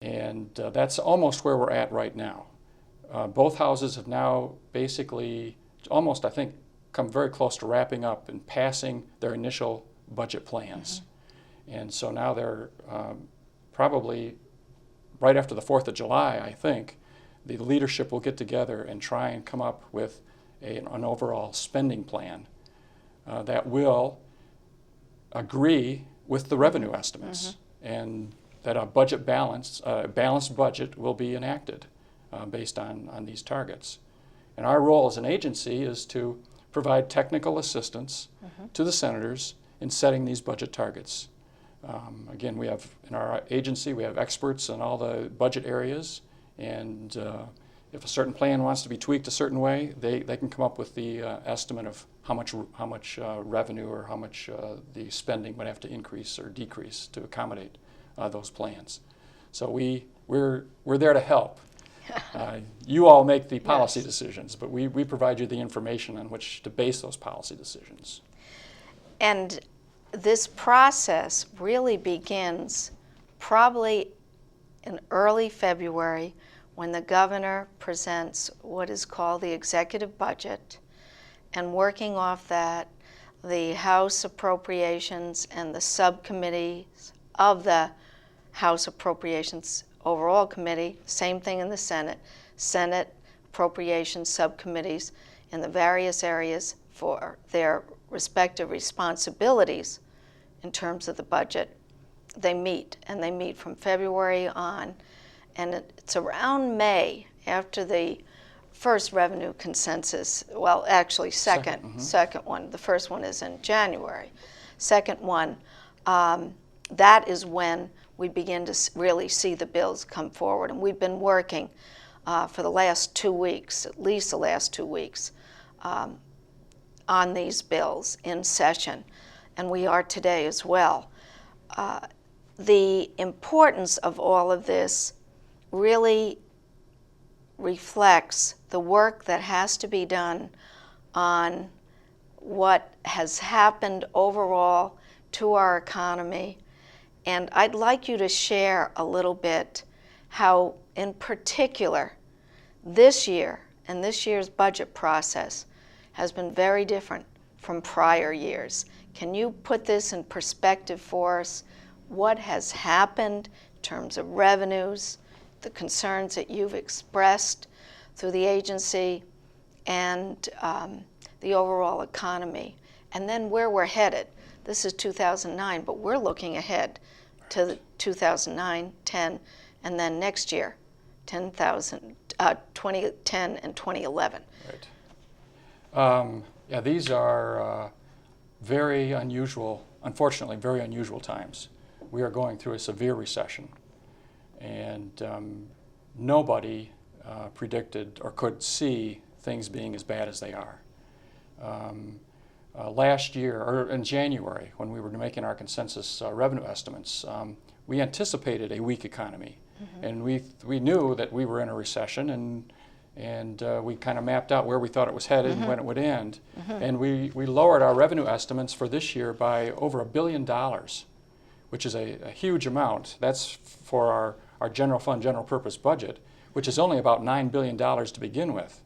And that's almost where we're at right now. Both houses have now basically almost, I think, come very close to wrapping up and passing their initial budget plans. And so now they're probably right after the 4th of July, I think, the leadership will get together and try and come up with an overall spending plan that will agree with the revenue estimates, and that a budget balanced budget will be enacted based on these targets. And our role as an agency is to provide technical assistance to the senators in setting these budget targets. Again, we have, in our agency, we have experts in all the budget areas, and if a certain plan wants to be tweaked a certain way, they can come up with the estimate of how much revenue or how much the spending would have to increase or decrease to accommodate those plans. So we're there to help. You all make the policy decisions, but we provide you the information on which to base those policy decisions. And this process really begins probably in early February, when the governor presents what is called the executive budget, and working off that, the House Appropriations and the subcommittees of the House Appropriations Overall Committee, same thing in the Senate Appropriations subcommittees in the various areas for their respective responsibilities in terms of the budget. They meet, and they meet from February on, and it's around May, after the first revenue consensus, well, actually second one. The first one is in January. Second one, that is when we begin to really see the bills come forward. And we've been working for the last 2 weeks, at least the last 2 weeks, on these bills in session. And we are today as well. The importance of all of this really reflects the work that has to be done on what has happened overall to our economy. And I'd like you to share a little bit how, in particular, this year and this year's budget process has been very different from prior years. Can you put this in perspective for us? What has happened in terms of revenues, the concerns that you've expressed through the agency, and the overall economy, and then where we're headed. This is 2009, but we're looking ahead to 2009, 10, and then next year, 2010 and 2011. Right. Yeah, these are very unusual, unfortunately, very unusual times. We are going through a severe recession, and nobody predicted or could see things being as bad as they are. Last year, or in January, when we were making our consensus revenue estimates, we anticipated a weak economy, and we knew that we were in a recession, and we kind of mapped out where we thought it was headed and when it would end, and we lowered our revenue estimates for this year by over $1 billion, which is a huge amount. That's for our general fund, general purpose budget, which is only about $9 billion to begin with.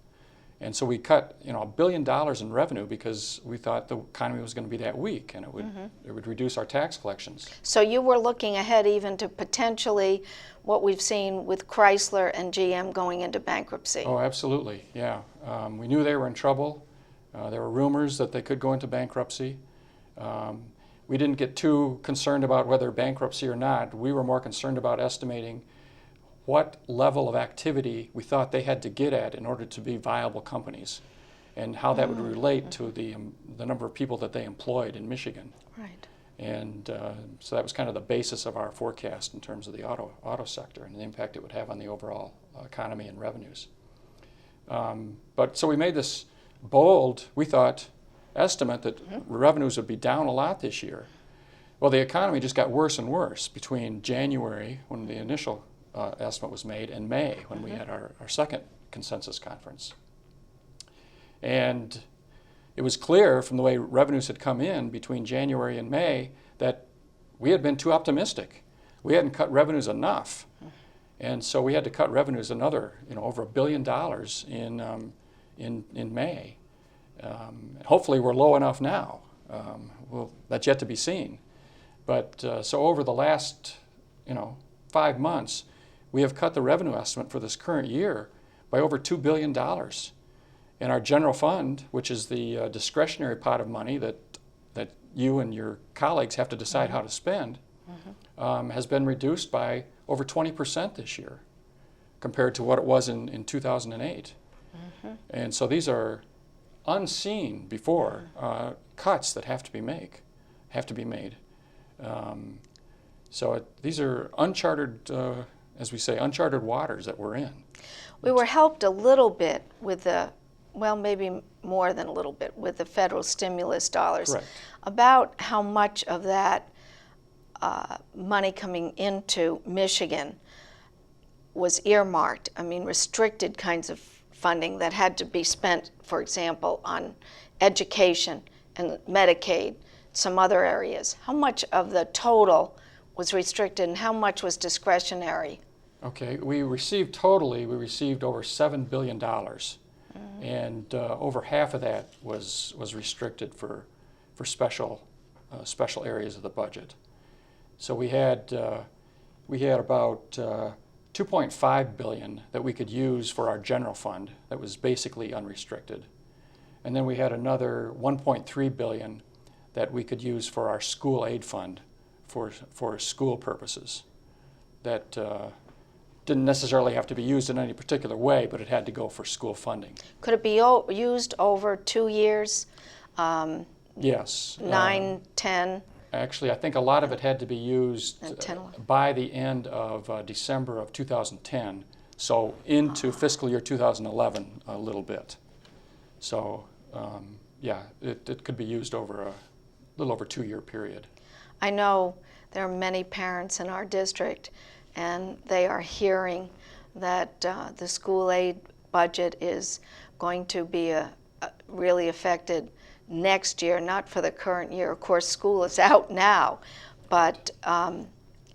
And so we cut, $1 billion in revenue because we thought the economy was going to be that weak, and it would reduce our tax collections. So you were looking ahead even to potentially what we've seen with Chrysler and GM going into bankruptcy. Oh, absolutely, yeah. We knew they were in trouble. There were rumors that they could go into bankruptcy. We didn't get too concerned about whether bankruptcy or not. We were more concerned about estimating what level of activity we thought they had to get at in order to be viable companies, and how that would relate to the number of people that they employed in Michigan. Right. And so that was kind of the basis of our forecast in terms of the auto sector and the impact it would have on the overall economy and revenues. But so we made this bold, we thought, estimate that revenues would be down a lot this year. Well, the economy just got worse and worse between January, when the initial estimate was made, and May, when we had our second consensus conference. And it was clear from the way revenues had come in between January and May that we had been too optimistic. We hadn't cut revenues enough. And so we had to cut revenues another, over $1 billion in May. Hopefully we're low enough now. That's yet to be seen. But so over the last, 5 months, we have cut the revenue estimate for this current year by over $2 billion. And our general fund, which is the discretionary pot of money that you and your colleagues have to decide how to spend, has been reduced by over 20% this year compared to what it was in 2008. And so these are unseen before cuts that have to be made. These are uncharted, as we say, uncharted waters that we're in. We were helped a little bit with maybe more than a little bit, with the federal stimulus dollars. Correct. About how much of that money coming into Michigan was earmarked, restricted kinds of funding that had to be spent, for example, on education and Medicaid, some other areas. How much of the total was restricted and how much was discretionary? Okay, we received over $7 billion. And over half of that was restricted for special areas of the budget. So we had about $2.5 billion that we could use for our general fund that was basically unrestricted, and then we had another $1.3 billion that we could use for our school aid fund for school purposes. That didn't necessarily have to be used in any particular way, but it had to go for school funding. Could it be used over 2 years? Yes. 9, 10? Actually, I think a lot of it had to be used 10, by the end of December of 2010, so into fiscal year 2011 a little bit. So, it could be used over a little over 2-year period. I know there are many parents in our district, and they are hearing that the school aid budget is going to be really affected next year, not for the current year. Of course, school is out now, but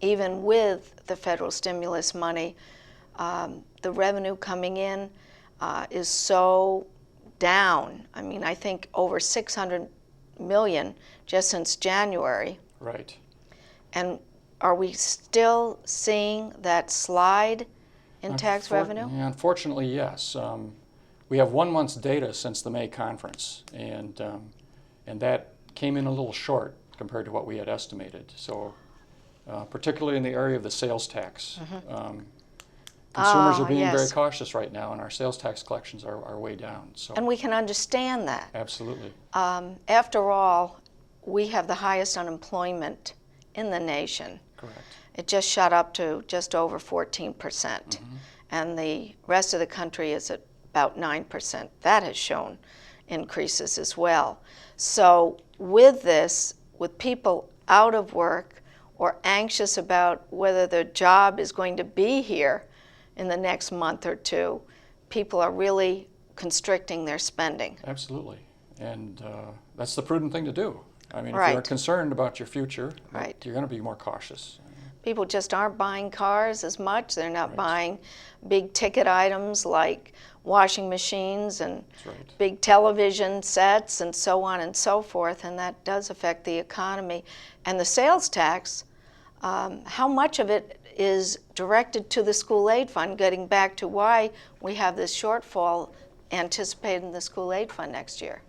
even with the federal stimulus money, the revenue coming in is so down. I think over $600 million just since January. Right. And are we still seeing that slide in tax revenue? Yeah, unfortunately, yes. We have 1 month's data since the May conference, and that came in a little short compared to what we had estimated. So, particularly in the area of the sales tax, consumers are being very cautious right now, and our sales tax collections are way down. So. And we can understand that. Absolutely. After all, we have the highest unemployment in the nation. Correct. It just shot up to just over 14%, and the rest of the country is at about 9%. That has shown increases as well. So with this, with people out of work or anxious about whether their job is going to be here in the next month or two, people are really constricting their spending. Absolutely. And that's the prudent thing to do. If Right. you're concerned about your future, Right. you're going to be more cautious. People just aren't buying cars as much. They're not Right. buying big ticket items like washing machines and That's right. big television sets and so on and so forth, and that does affect the economy. And the sales tax, how much of it is directed to the school aid fund, getting back to why we have this shortfall anticipated in the school aid fund next year?